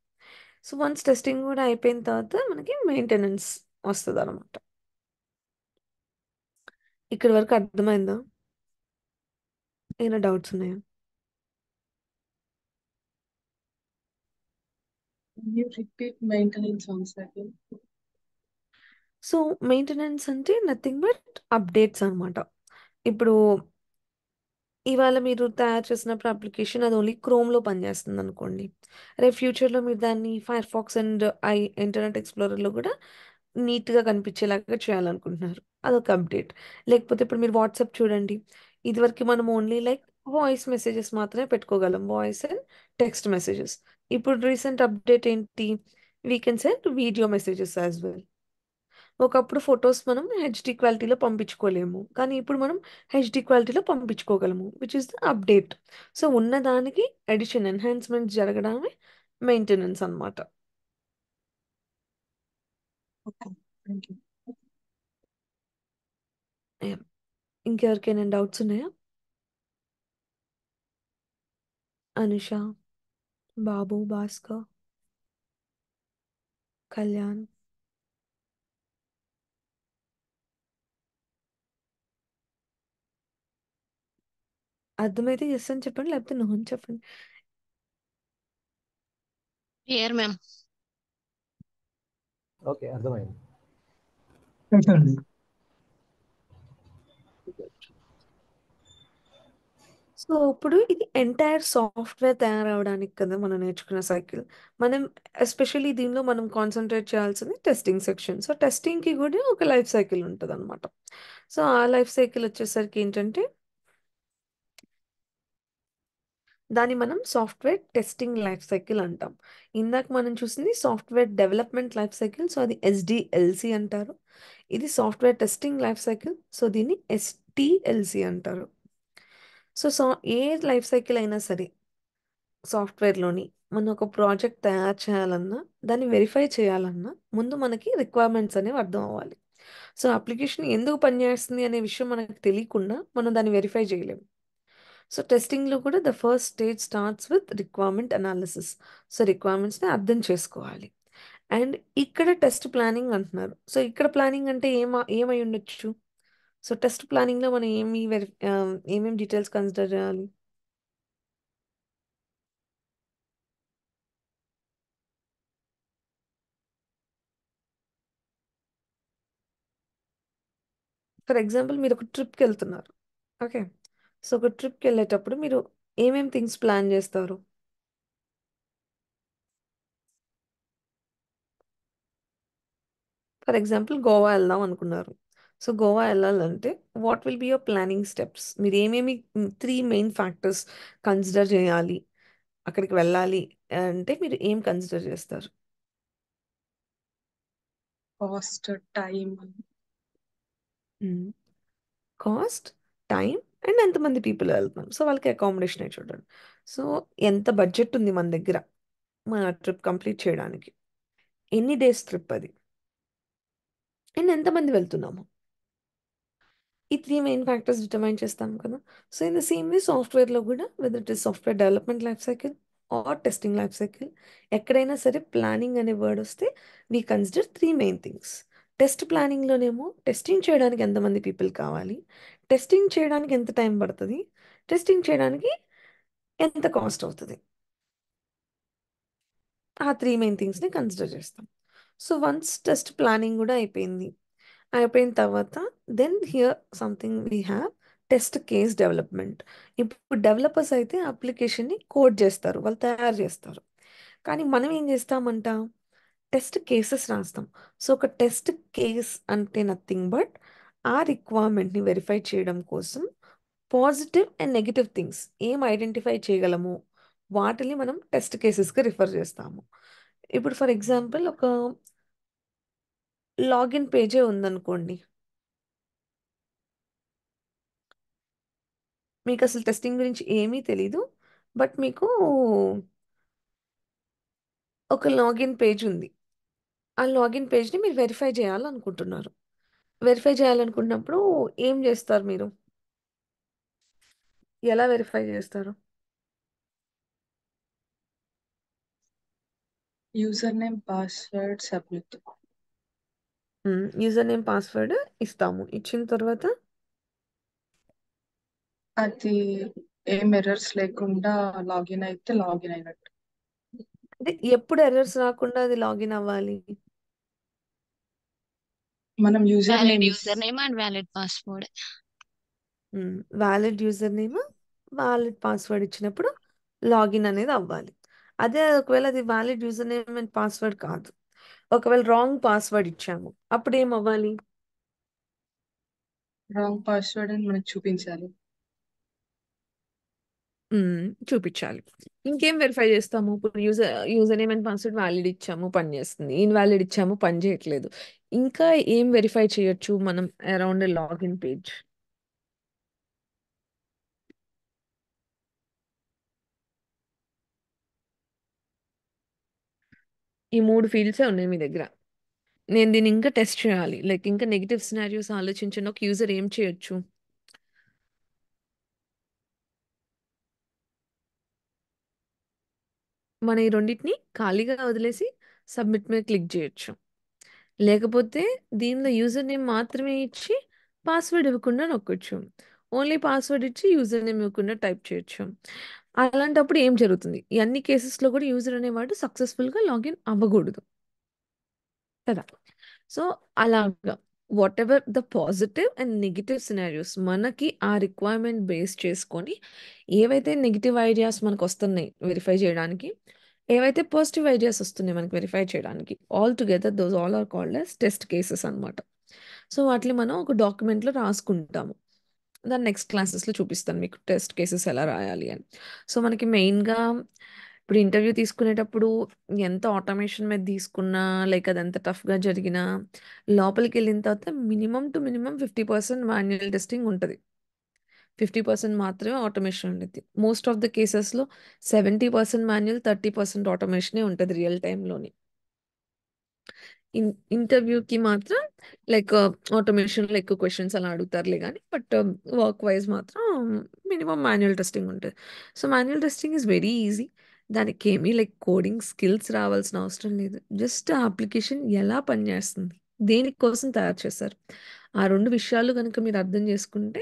So once testing కూడా అయిపోయిన తర్వాత మనకి మెయింటెనెన్స్ వస్తుంది అనమాట. ఇక్కడి వరకు అర్థమైందా? ఏమైనా డౌట్స్ ఉన్నాయా? You repeat maintenance once again. So maintenance అంటే నథింగ్ బట్ అప్డేట్స్ అనమాట. ఇప్పుడు ఇవాళ మీరు తయారు చేసినప్పుడు అప్లికేషన్ అది ఓన్లీ క్రోమ్లో పనిచేస్తుంది అనుకోండి, రేపు ఫ్యూచర్లో మీరు దాన్ని ఫైర్ ఫాక్స్ అండ్ ఇంటర్నెట్ ఎక్స్ప్లోరర్లో కూడా నీట్గా కనిపించేలాగా చేయాలనుకుంటున్నారు, అదొక అప్డేట్. లేకపోతే ఇప్పుడు మీరు వాట్సాప్ చూడండి, ఇదివరకు మనం ఓన్లీ లైక్ వాయిస్ మెసేజెస్ మాత్రమే పెట్టుకోగలం, వాయిస్ అండ్ టెక్స్ట్ మెసేజెస్. ఇప్పుడు రీసెంట్ అప్డేట్ ఏంటి, we can send video messages as well. ఒకప్పుడు ఫొటోస్ మనం హెచ్డి క్వాలిటీలో పంపించుకోలేము, కానీ ఇప్పుడు మనం హెచ్డి క్వాలిటీలో పంపించుకోగలము, which is the update. So ఉన్నదానికి ఎడిషన్, ఎన్హాన్స్మెంట్ జరగడమే మెయింటెనెన్స్ అనమాట. Okay, thank you. ఇంకెవరికైనా డౌట్స్ ఉన్నాయా? అనుష. బాబు, భాస్కర్, కళ్యాణ్. అర్థమైతే ఎస్ అని చెప్పండి, లేకపోతే నో అని చెప్పండి. Clear ma'am. ఓకే, అర్థమైంది. పెట్టండి. సో ఇప్పుడు ఇది ఎంటైర్ సాఫ్ట్వేర్ తయారవడానికి కదా మనం నేర్చుకున్న సైకిల్. మనం ఎస్పెషల్లీ దీనిలో మనం కాన్సన్ట్రేట్ చేయాల్సింది టెస్టింగ్ సెక్షన్. సో టెస్టింగ్కి కూడా ఒక లైఫ్ సైకిల్ ఉంటుంది అనమాట. సో ఆ లైఫ్ సైకిల్ వచ్చేసరికి ఏంటంటే దాన్ని మనం సాఫ్ట్వేర్ టెస్టింగ్ లైఫ్ సైకిల్ అంటాం. ఇందాక మనం చూసింది software development life cycle, so అది ఎస్డిఎల్సి అంటారు. ఇది software testing life cycle, so దీన్ని ఎస్టిఎల్సి అంటారు. సో ఏ లైఫ్ సైకిల్ అయినా సరే సాఫ్ట్వేర్లోని మనం ఒక ప్రాజెక్ట్ తయారు చేయాలన్నా, దాన్ని వెరిఫై చేయాలన్నా ముందు మనకి రిక్వైర్మెంట్స్ అనేవి అర్థం అవ్వాలి. సో అప్లికేషన్ ఎందుకు పనిచేస్తుంది అనే విషయం మనకు తెలియకుండా మనం దాన్ని వెరిఫై చేయలేము. సో టెస్టింగ్లో కూడా the first stage starts with requirement analysis. So రిక్వైర్మెంట్స్ని అర్థం చేసుకోవాలి. అండ్ ఇక్కడ టెస్ట్ ప్లానింగ్ అంటున్నారు. సో ఇక్కడ ప్లానింగ్ అంటే ఏమై ఉండొచ్చు? సో టెస్ట్ ప్లానింగ్లో మనం ఏమేమి డీటెయిల్స్ కన్సిడర్ చేయాలి? ఫర్ ఎగ్జాంపుల్ మీరు ఒక ట్రిప్కి వెళ్తున్నారు. ఓకే, సో ఒక ట్రిప్కి వెళ్ళేటప్పుడు మీరు ఏమేమి థింగ్స్ ప్లాన్ చేస్తారు? ఫర్ ఎగ్జాంపుల్ గోవా వెళ్దాం అనుకున్నారు. సో గోవా వెళ్ళాలంటే what will be your planning steps? మీరు ఏమేమి 3 మెయిన్ ఫ్యాక్టర్స్ కన్సిడర్ చేయాలి అక్కడికి వెళ్ళాలి అంటే మీరు ఏం కన్సిడర్ చేస్తారు? Cost, time. Cost, time and ఎంతమంది పీపుల్ వెళ్తున్నాం. సో వాళ్ళకి అకామిడేషన్ అయి చూడండి. సో ఎంత బడ్జెట్ ఉంది మన దగ్గర మన ట్రిప్ కంప్లీట్ చేయడానికి, ఎన్ని డేస్ ట్రిప్ అది, అండ్ ఎంతమంది వెళ్తున్నాము. ఈ 3 మెయిన్ ఫ్యాక్టర్స్ డిటర్మైన్ చేస్తాం కదా. So in the same way సాఫ్ట్వేర్లో కూడా whether it is software development life cycle or testing life cycle, ఎక్కడైనా సరే ప్లానింగ్ అనే వర్డ్ వస్తే we consider 3 main things. Test ప్లానింగ్లోనేమో టెస్టింగ్ చేయడానికి ఎంతమంది పీపుల్ కావాలి, టెస్టింగ్ చేయడానికి ఎంత టైం పడుతుంది, టెస్టింగ్ చేయడానికి ఎంత కాస్ట్ అవుతుంది. ఆ 3 మెయిన్ థింగ్స్ని కన్సిడర్ చేస్తాం. సో వన్స్ టెస్ట్ ప్లానింగ్ కూడా అయిపోయిన తర్వాత then here something we have test case development. ఇప్పుడు డెవలపర్స్ అయితే అప్లికేషన్ని కోడ్ చేస్తారు, వాళ్ళు తయారు చేస్తారు. కానీ మనం ఏం చేస్తామంట, టెస్ట్ కేసెస్ రాస్తాం. సో ఒక టెస్ట్ కేస్ అంటే నథింగ్ బట్ ఆ రిక్వైర్మెంట్ని వెరిఫై చేయడం కోసం పాజిటివ్ అండ్ నెగిటివ్ థింగ్స్ ఏం ఐడెంటిఫై చేయగలము వాటిని మనం టెస్ట్ కేసెస్కి రిఫర్ చేస్తాము. ఇప్పుడు ఫర్ ఎగ్జాంపుల్ ఒక లాగిన్ పేజే ఉందనుకోండి, మీకు అసలు టెస్టింగ్ గురించి ఏమీ తెలీదు, బట్ మీకు ఒక లాగిన్ పేజ్ ఉంది. ఆ లాగిన్ పేజ్ని మీరు వెరిఫై చేయాలనుకుంటున్నారు. వెరిఫై చేయాలనుకున్నప్పుడు ఏం చేస్తారు మీరు? ఎలా వెరిఫై చేస్తారు? User name, password submit. User name password ఇస్తాము. ఇచ్చిన తర్వాత అది ఏం ఎర్రర్స్ లేకుండా లాగిన్ అయితే లాగిన్ అయినట్టు. అంటే ఎప్పుడు ఎర్రర్స్ రాకుండా అది లాగిన్ అవ్వాలి? మనం user valid name user name and valid password. Valid user name, valid password ఇచ్చినప్పుడు లాగిన్ అనేది అవ్వాలి. అదే ఒకవేళ అది valid user name and password కాదు, ఒకవేళ రాంగ్ పాస్వర్డ్ ఇచ్చాము, అప్పుడు ఏం అవ్వాలి? రాంగ్ పాస్వర్డ్ అని మనకు చూపించాలి. చూపించాలి. ఇంకేం వెరిఫై చేస్తాము? ఇప్పుడు user name and password valid ఇచ్చాము, పని చేస్తుంది. ఇన్వాలిడ్ ఇచ్చాము, పని చేయట్లేదు. ఇంకా ఏం వెరిఫై చేయొచ్చు మనం అరౌండ్ లాగిన్ పేజ్? ఈ 3 ఫీల్డ్సే ఉన్నాయి మీ దగ్గర. నేను దీన్ని ఇంకా టెస్ట్ చేయాలి, లైక్ ఇంకా నెగిటివ్ సినారియోస్ ఆలోచించండి. ఒక యూజర్ ఏం చేయొచ్చు? మన ఈ రెండింటిని ఖాళీగా వదిలేసి సబ్మిట్ మీద క్లిక్ చేయొచ్చు. లేకపోతే దీనిలో యూజర్ నేమ్ మాత్రమే ఇచ్చి పాస్వర్డ్ ఇవ్వకుండా నొక్కొచ్చు. ఓన్లీ పాస్వర్డ్ ఇచ్చి యూజర్ నేమ్ ఇవ్వకుండా టైప్ చేయొచ్చు. అలాంటప్పుడు ఏం జరుగుతుంది? ఈ అన్ని కేసెస్లో కూడా యూజర్ అనేవాడు సక్సెస్ఫుల్గా లాగిన్ అవ్వకూడదు కదా. సో అలాగా what ever the positive and negative scenarios మనకి ఆ రిక్వైర్మెంట్ బేస్ చేసుకొని ఏవైతే నెగిటివ్ ఐడియాస్ మనకు వస్తున్నాయి వెరిఫై చేయడానికి, ఏవైతే పాజిటివ్ ఐడియాస్ వస్తున్నాయి మనకి వెరిఫై చేయడానికి, all together those all are called as test cases అనమాట. సో వాటిని మనం ఒక డాక్యుమెంట్లో రాసుకుంటాము. దాన్ని నెక్స్ట్ క్లాసెస్లో చూపిస్తాను మీకు టెస్ట్ కేసెస్ ఎలా రాయాలి అని. సో మనకి మెయిన్గా ఇప్పుడు ఇంటర్వ్యూ తీసుకునేటప్పుడు ఎంత ఆటోమేషన్ మీద తీసుకున్నా, లైక్ అది ఎంత టఫ్గా జరిగినా, లోపలికి వెళ్ళిన తర్వాత minimum to minimum 50% manual testing ఉంటుంది. 50% మాత్రమే ఆటోమేషన్ ఉంటుంది. మోస్ట్ ఆఫ్ ద కేసెస్లో 70% మాన్యువల్, 30% ఆటోమేషనే ఉంటుంది రియల్ టైంలోని. ఇంటర్వ్యూకి మాత్రం లైక్ ఆటోమేషన్లో ఎక్కువ క్వశ్చన్స్ అలా అడుగుతారులే కానీ, బట్ వర్క్ వైజ్ మాత్రం మినిమం మాన్యువల్ టెస్టింగ్ ఉంటుంది. So manual testing is very easy. దానికి ఏమీ లైక్ కోడింగ్ స్కిల్స్ రావాల్సిన అవసరం లేదు. జస్ట్ ఆ అప్లికేషన్ ఎలా పనిచేస్తుంది, దేనికోసం తయారు చేశారు, ఆ రెండు విషయాలు కనుక మీరు అర్థం చేసుకుంటే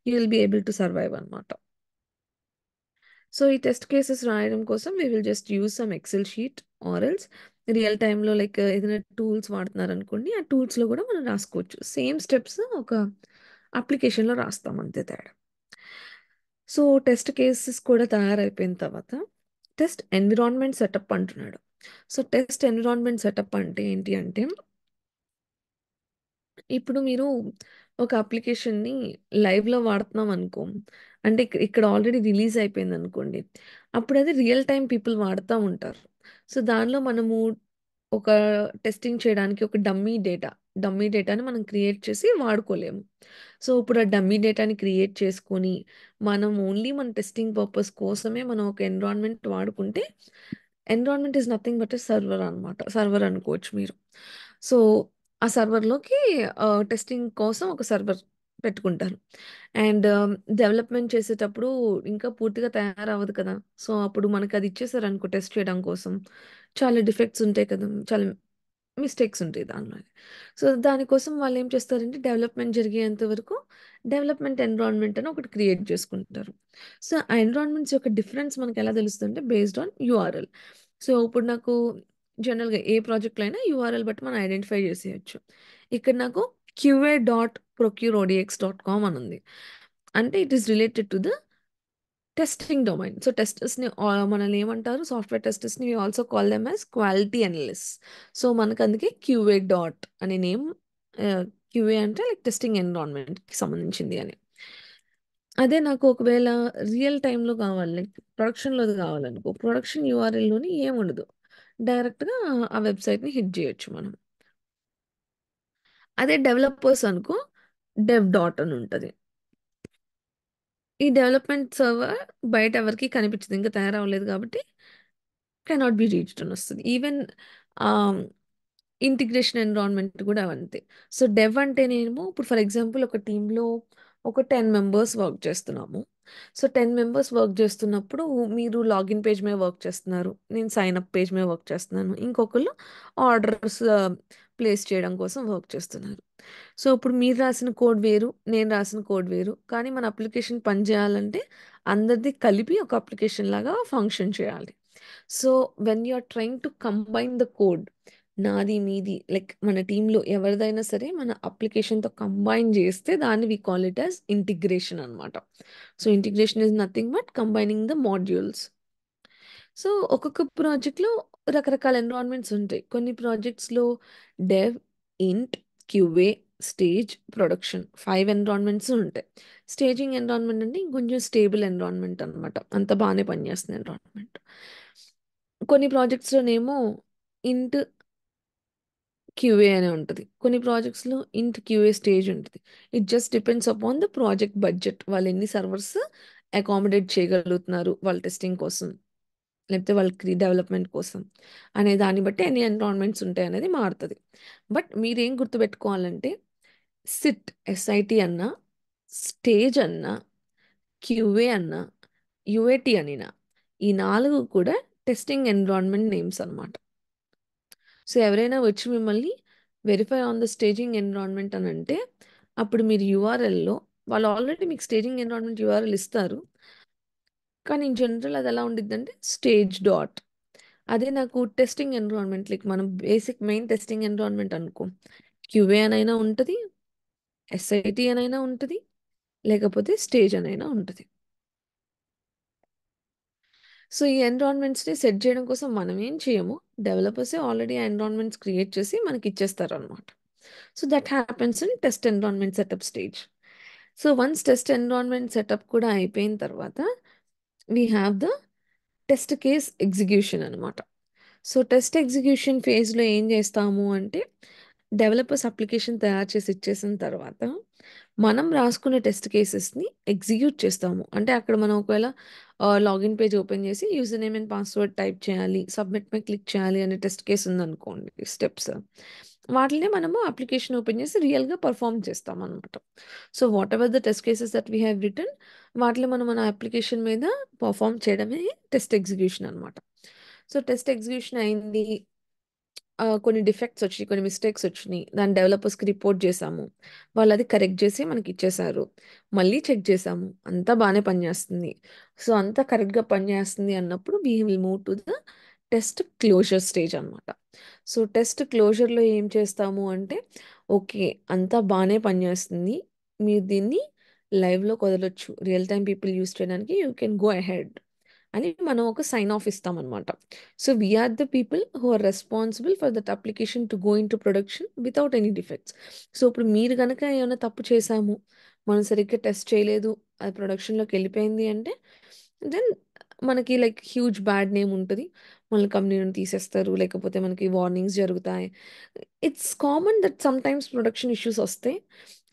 you will be able to survive అనమాట. సో ఈ టెస్ట్ కేసెస్ రాయడం కోసం we will just use some excel sheet or else real టైంలో లైక్ ఏదైనా టూల్స్ వాడుతున్నారు అనుకోండి, ఆ టూల్స్లో కూడా మనం రాసుకోవచ్చు. సేమ్ స్టెప్స్ ఒక అప్లికేషన్లో రాస్తాం, అంతే తేడా. సో టెస్ట్ కేసెస్ కూడా తయారైపోయిన తర్వాత టెస్ట్ ఎన్విరాన్మెంట్ సెటప్ అంటున్నాడు. సో టెస్ట్ ఎన్విరాన్మెంట్ సెటప్ అంటే ఏంటి అంటే, ఇప్పుడు మీరు ఒక అప్లికేషన్ని లైవ్లో వాడుతున్నాం అనుకో, అంటే ఇక్కడ ఆల్రెడీ రిలీజ్ అయిపోయింది అనుకోండి, అప్పుడు అది రియల్ టైం పీపుల్ వాడుతూ ఉంటారు. సో దానిలో మనము ఒక టెస్టింగ్ చేయడానికి ఒక డమ్మీ డేటాని మనం క్రియేట్ చేసి వాడుకోలేము. సో ఇప్పుడు ఆ డమ్మీ డేటాని క్రియేట్ చేసుకొని మనం ఓన్లీ మన టెస్టింగ్ పర్పస్ కోసమే మనం ఒక ఎన్విరాన్మెంట్ వాడుకుంటే, environment is nothing but a server అనమాట. సర్వర్ అనుకోవచ్చు మీరు. సో ఆ సర్వర్లోకి టెస్టింగ్ కోసం ఒక సర్వర్ పెట్టుకుంటారు. అండ్ డెవలప్మెంట్ చేసేటప్పుడు ఇంకా పూర్తిగా తయారవ్వదు కదా. సో అప్పుడు మనకు అది ఇచ్చేసారనుకో టెస్ట్ చేయడం కోసం, చాలా డిఫెక్ట్స్ ఉంటాయి కదా, చాలా మిస్టేక్స్ ఉంటాయి దానిలో. సో దానికోసం వాళ్ళు ఏం చేస్తారంటే డెవలప్మెంట్ జరిగేంత వరకు డెవలప్మెంట్ ఎన్విరాన్మెంట్ అని ఒకటి క్రియేట్ చేసుకుంటారు. సో ఆ ఎన్విరాన్మెంట్స్ యొక్క డిఫరెన్స్ మనకి ఎలా తెలుస్తుంటే బేస్డ్ ఆన్ యూఆర్ఎల్. సో ఇప్పుడు నాకు జనరల్గా ఏ ప్రాజెక్ట్లో అయినా యూఆర్ఎల్ బట్టి మనం ఐడెంటిఫై చేసేయచ్చు. ఇక్కడ నాకు qa.procureodx.com అని ఉంది, అంటే it is related to the testing domain. So టెస్టర్స్ని మనల్ని ఏమంటారు, సాఫ్ట్వేర్ టెస్టర్స్ని also call them as quality analyst. So మనకు అందుకే క్యూఏ డాట్ అనే నేమ్. క్యూఏ అంటే లైక్ టెస్టింగ్ ఎన్విరాన్మెంట్కి సంబంధించింది అని. అదే నాకు ఒకవేళ రియల్ టైంలో కావాలి, లైక్ ప్రొడక్షన్లోది కావాలనుకో, ప్రొడక్షన్ యూఆర్ఎల్లోని ఏముండదు, డైరెక్ట్గా ఆ వెబ్సైట్ని హిట్ చేయొచ్చు మనం. అదే డెవలపర్స్ అనుకో, డెవ్ డాట్ అని ఉంటుంది. ఈ డెవలప్మెంట్ సర్వర్ బయట ఎవరికి కనిపించదు, ఇంకా తయారవ్వలేదు కాబట్టి కెనాట్ బి రీచ్డ్ అని వస్తుంది. ఈవెన్ ఇంటిగ్రేషన్ ఎన్విరాన్మెంట్ కూడా అంతే. సో డెవ్ అంటేనేమో ఇప్పుడు ఫర్ ఎగ్జాంపుల్ ఒక టీంలో ఒక 10 మెంబర్స్ వర్క్ చేస్తున్నాము. సో 10 మెంబర్స్ వర్క్ చేస్తున్నప్పుడు మీరు లాగిన్ పేజ్ మీద వర్క్ చేస్తున్నారు, నేను సైన్ అప్ పేజ్ మీద వర్క్ చేస్తున్నాను, ఇంకొకళ్ళు ఆర్డర్స్ ప్లేస్ చేయడం కోసం వర్క్ చేస్తున్నారు. సో ఇప్పుడు మీరు రాసిన కోడ్ వేరు, నేను రాసిన కోడ్ వేరు, కానీ మన అప్లికేషన్ పనిచేయాలంటే అందరిది కలిపి ఒక అప్లికేషన్ లాగా ఫంక్షన్ చేయాలి. So when you are trying to combine the code, నాది మీది లైక్ మన టీంలో ఎవరిదైనా సరే మన అప్లికేషన్తో కంబైన్ చేస్తే దాన్ని we call it as integration అనమాట. So integration is nothing but combining the modules. So ఒక్కొక్క ప్రాజెక్ట్లో రకరకాల ఎన్విరాన్మెంట్స్ ఉంటాయి. కొన్ని ప్రాజెక్ట్స్లో dev, int, QA, stage, production 5 environments ఉంటాయి. స్టేజింగ్ ఎన్విరాన్మెంట్ అంటే ఇంకొంచెం స్టేబుల్ ఎన్విరాన్మెంట్ అనమాట, అంత బాగానే పనిచేస్తుంది ఎన్విరాన్మెంట్. కొన్ని ప్రాజెక్ట్స్లోనేమో ఇంట్ క్యూఏ అనే ఉంటుంది, కొన్ని ప్రాజెక్ట్స్లో ఇంట్ క్యూఏ స్టేజ్ ఉంటుంది. It just depends upon the project budget, వాళ్ళు ఎన్ని సర్వర్స్ అకామిడేట్ చేయగలుగుతున్నారు వాళ్ళ టెస్టింగ్ కోసం, లేకపోతే వాళ్ళకి డెవలప్మెంట్ కోసం అనే దాన్ని బట్టి ఎన్ని ఎన్విరాన్మెంట్స్ ఉంటాయి అనేది మారుతుంది. బట్ మీరేం గుర్తుపెట్టుకోవాలంటే ఎస్ఐటి అన్నా, స్టేజ్ అన్నా, క్యూఏ అన్నా, యుఏటి అనినా, ఈ 4 కూడా టెస్టింగ్ ఎన్విరాన్మెంట్ నేమ్స్ అనమాట. సో ఎవరైనా వచ్చి మిమ్మల్ని verify on the staging environment అని అంటే అప్పుడు మీరు యూఆర్ఎల్లో వాళ్ళు ఆల్రెడీ మీకు స్టేజింగ్ ఎన్విరాన్మెంట్ యూఆర్ఎల్ ఇస్తారు. కానీ ఇన్ జనరల్ అది ఎలా ఉండిద్దంటే స్టేజ్ డాట్. అదే నాకు టెస్టింగ్ ఎన్విరాన్మెంట్ లైక్ మనం బేసిక్ మెయిన్ టెస్టింగ్ ఎన్విరాన్మెంట్ అనుకో, క్యూఏ అనైనా ఉంటుంది, ఎస్ఐటి అనైనా ఉంటుంది, లేకపోతే స్టేజ్ అనైనా ఉంటుంది. సో ఈ ఎన్విరాన్మెంట్స్ని సెట్ చేయడం కోసం మనం ఏం చేయము, డెవలపర్సే ఆల్రెడీ ఆ ఎన్విరాన్మెంట్స్ క్రియేట్ చేసి మనకి ఇచ్చేస్తారు అనమాట. So that happens in test environment setup stage. So once test environment setup కూడా అయిపోయిన తర్వాత we have the test case execution అనమాట. సో టెస్ట్ ఎగ్జిక్యూషన్ ఫేజ్లో ఏం చేస్తాము అంటే డెవలపర్స్ అప్లికేషన్ తయారు చేసి ఇచ్చేసిన తర్వాత మనం రాసుకునే టెస్ట్ కేసెస్ని ఎగ్జిక్యూట్ చేస్తాము. అంటే అక్కడ మనం ఒకవేళ లాగిన్ పేజ్ ఓపెన్ చేసి user name and password type చేయాలి, సబ్మిట్ మీద క్లిక్ చేయాలి అనే టెస్ట్ కేసు ఉందనుకోండి, స్టెప్స్ వాటినే మనము అప్లికేషన్ ఓపెన్ చేసి రియల్గా పర్ఫామ్ చేస్తాం అనమాట. So what ever the test cases that we have return వాటిలో మనం మన అప్లికేషన్ మీద పర్ఫామ్ చేయడమే టెస్ట్ ఎగ్జిక్యూషన్ అనమాట. సో టెస్ట్ ఎగ్జిక్యూషన్ అయింది, కొన్ని డిఫెక్ట్స్ వచ్చినాయి, కొన్ని మిస్టేక్స్ వచ్చినాయి, దాన్ని డెవలపర్స్కి రిపోర్ట్ చేసాము, వాళ్ళు అది కరెక్ట్ చేసి మనకి ఇచ్చేసారు, మళ్ళీ చెక్ చేసాము, అంతా బాగానే పనిచేస్తుంది. సో అంతా కరెక్ట్గా పనిచేస్తుంది అన్నప్పుడు we will move to the test closure stage అనమాట. సో టెస్ట్ క్లోజర్లో ఏం చేస్తాము అంటే ఓకే అంతా బాగానే పనిచేస్తుంది, మీరు దీన్ని లైవ్లో వదలొచ్చు, రియల్ టైం పీపుల్ యూస్ చేయడానికి యూ కెన్ గో అహెడ్ అని మనం ఒక సైన్ ఆఫ్ ఇస్తామన్నమాట. So we are the people who are responsible for that application to go into production without any defects. So ఇప్పుడు మీరు కనుక ఏమైనా తప్పు చేశాము, మనం సరిగ్గా టెస్ట్ చేయలేదు, అది ప్రొడక్షన్లోకి వెళ్ళిపోయింది అంటే దెన్ మనకి లైక్ హ్యూజ్ బ్యాడ్ నేమ్ ఉంటుంది, మన కంపెనీ నుండి తీసేస్తారు, లేకపోతే మనకి వార్నింగ్స్ జరుగుతాయి. It's common that some times production issues వస్తాయి,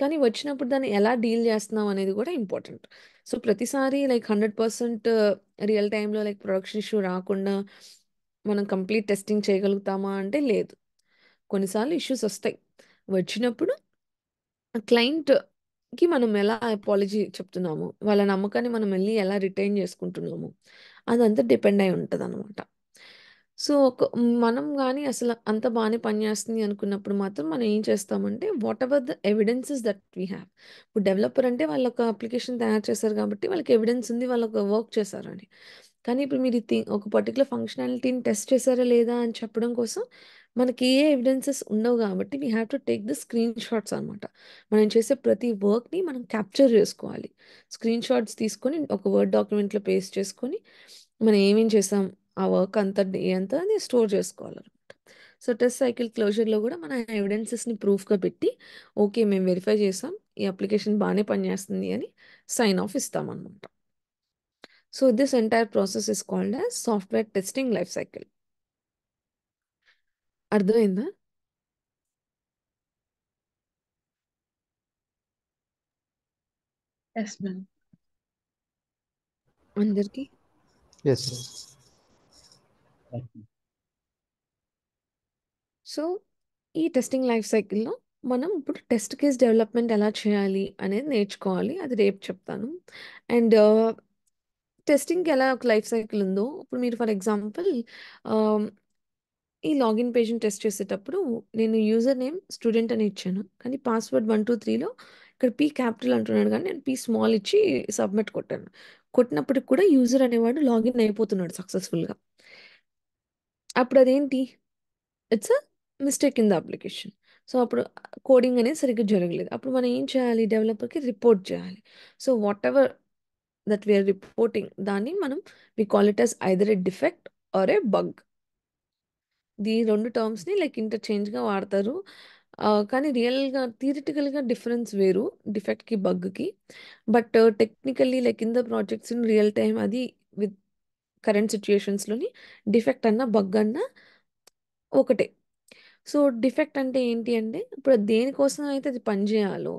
కానీ వచ్చినప్పుడు దాన్ని ఎలా డీల్ చేస్తున్నాం అనేది కూడా ఇంపార్టెంట్. సో ప్రతిసారి లైక్ 100% రియల్ టైంలో లైక్ ప్రొడక్షన్ ఇష్యూ రాకుండా మనం కంప్లీట్ టెస్టింగ్ చేయగలుగుతామా అంటే లేదు. కొన్నిసార్లు ఇష్యూస్ వస్తాయి, వచ్చినప్పుడు క్లయింట్కి మనం ఎలా అపాలజీ చెప్తున్నాము, వాళ్ళ నమ్మకాన్ని మనం మళ్ళీ ఎలా రిటైన్ చేసుకుంటున్నాము, అదంతా డిపెండ్ అయి ఉంటుంది అనమాట. సో మనం కానీ అసలు అంత బాగానే పనిచేస్తుంది అనుకున్నప్పుడు మాత్రం మనం ఏం చేస్తామంటే what ever the evidences that we have, ఇప్పుడు డెవలపర్ అంటే వాళ్ళు ఒక అప్లికేషన్ తయారు చేశారు కాబట్టి వాళ్ళకి ఎవిడెన్స్ ఉంది, వాళ్ళు ఒక వర్క్ చేశారని. కానీ ఇప్పుడు మీరు ఒక పర్టికులర్ ఫంక్షనాలిటీని టెస్ట్ చేశారా లేదా అని చెప్పడం కోసం మనకి ఏ ఎవిడెన్సెస్ ఉండవు కాబట్టి we have to take the screen shots అనమాట. మనం చేసే ప్రతి వర్క్ని మనం క్యాప్చర్ చేసుకోవాలి, స్క్రీన్ షాట్స్ తీసుకొని ఒక వర్డ్ డాక్యుమెంట్లో పేస్ట్ చేసుకొని మనం ఏమేం చేసాం ఆ వర్క్ అంతా డే అంతా అది స్టోర్ చేసుకోవాలన్నమాట. సో టెస్ట్ సైకిల్ క్లోజర్లో కూడా మన ఎవిడెన్సెస్ని ప్రూఫ్గా పెట్టి ఓకే మేము వెరిఫై చేసాం, ఈ అప్లికేషన్ బాగానే పనిచేస్తుంది అని సైన్ ఆఫ్ ఇస్తామన్నమాట. So this entire process is called as software testing life cycle. అర్థమైందా ఎస్ మ్యామ్. అందరికీ? Yes. సో ఈ టెస్టింగ్ లైఫ్ సైకిల్లో మనం ఇప్పుడు టెస్ట్ కేస్ డెవలప్మెంట్ ఎలా చేయాలి అనేది నేర్చుకోవాలి, అది రేపు చెప్తాను. అండ్ టెస్టింగ్కి ఎలా ఒక లైఫ్ సైకిల్ ఉందో ఇప్పుడు మీరు ఫర్ ఎగ్జాంపుల్ ఈ లాగిన్ పేజ్ని టెస్ట్ చేసేటప్పుడు నేను యూజర్ నేమ్ స్టూడెంట్ అని ఇచ్చాను, కానీ పాస్వర్డ్ 123లో ఇక్కడ పీ క్యాపిటల్ అంటున్నాడు, కానీ నేను పీ స్మాల్ ఇచ్చి సబ్మిట్ కొట్టాను. కొట్టినప్పటికి కూడా యూజర్ అనేవాడు లాగిన్ అయిపోతున్నాడు సక్సెస్ఫుల్గా. అప్పుడు అదేంటి, it's a mistake in the application. So అప్పుడు కోడింగ్ అనేది సరిగ్గా జరగలేదు. అప్పుడు మనం ఏం చేయాలి, డెవలపర్కి రిపోర్ట్ చేయాలి. So whatever that we're reporting దాన్ని మనం we call it as either a defect or a bug. ఈ రెండు టర్మ్స్ని లైక్ ఇంటర్చేంజ్గా వాడతారు, కానీ రియల్గా థియరిటికల్గా డిఫరెన్స్ వేరు డిఫెక్ట్కి బగ్కి. But technically like in the projects in real time అది విత్ కరెంట్ సిచ్యుయేషన్స్లోని డిఫెక్ట్ అన్న బగ్ అన్న ఒకటే. సో డిఫెక్ట్ అంటే ఏంటి అంటే ఇప్పుడు దేనికోసం అయితే అది పనిచేయాలో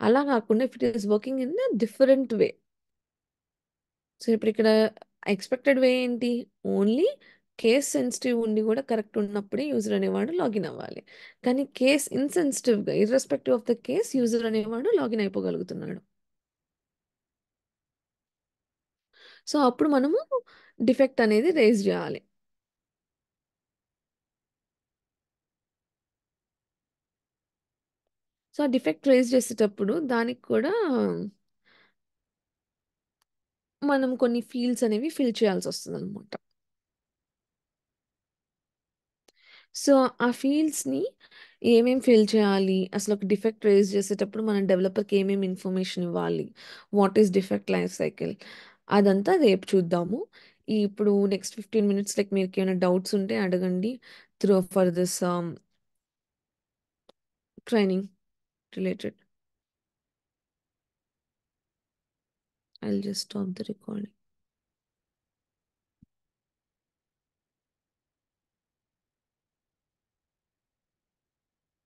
అలా కాకుండా if it is working in different way. So ఇప్పుడు ఇక్కడ ఎక్స్పెక్టెడ్ వే ఏంటి, ఓన్లీ కేస్ సెన్సిటివ్ ఉండి కూడా కరెక్ట్ ఉన్నప్పుడే యూజర్ అనేవాడు లాగిన్ అవ్వాలి, కానీ కేస్ ఇన్సెన్సిటివ్గా irrespective of the case user అనేవాడు లాగిన్ అయిపోగలుగుతున్నాడు. సో అప్పుడు మనము డిఫెక్ట్ అనేది రేజ్ చేయాలి. ఆ డిఫెక్ట్ రేజ్ చేసేటప్పుడు దానికి కూడా మనం కొన్ని ఫీల్డ్స్ అనేవి ఫిల్ చేయాల్సి వస్తుంది అనమాట. సో ఆ ఫీల్డ్స్ని ఏమేం ఫిల్ చేయాలి, అసలు ఒక డిఫెక్ట్ రేజ్ చేసేటప్పుడు మనం డెవలపర్కి ఏమేమి ఇన్ఫర్మేషన్ ఇవ్వాలి, what is defect life cycle, అదంతా రేపు చూద్దాము. ఇప్పుడు నెక్స్ట్ 15 minutes లైక్ మీకు ఏమైనా డౌట్స్ ఉంటే అడగండి for this training related. I'll just stop the recording.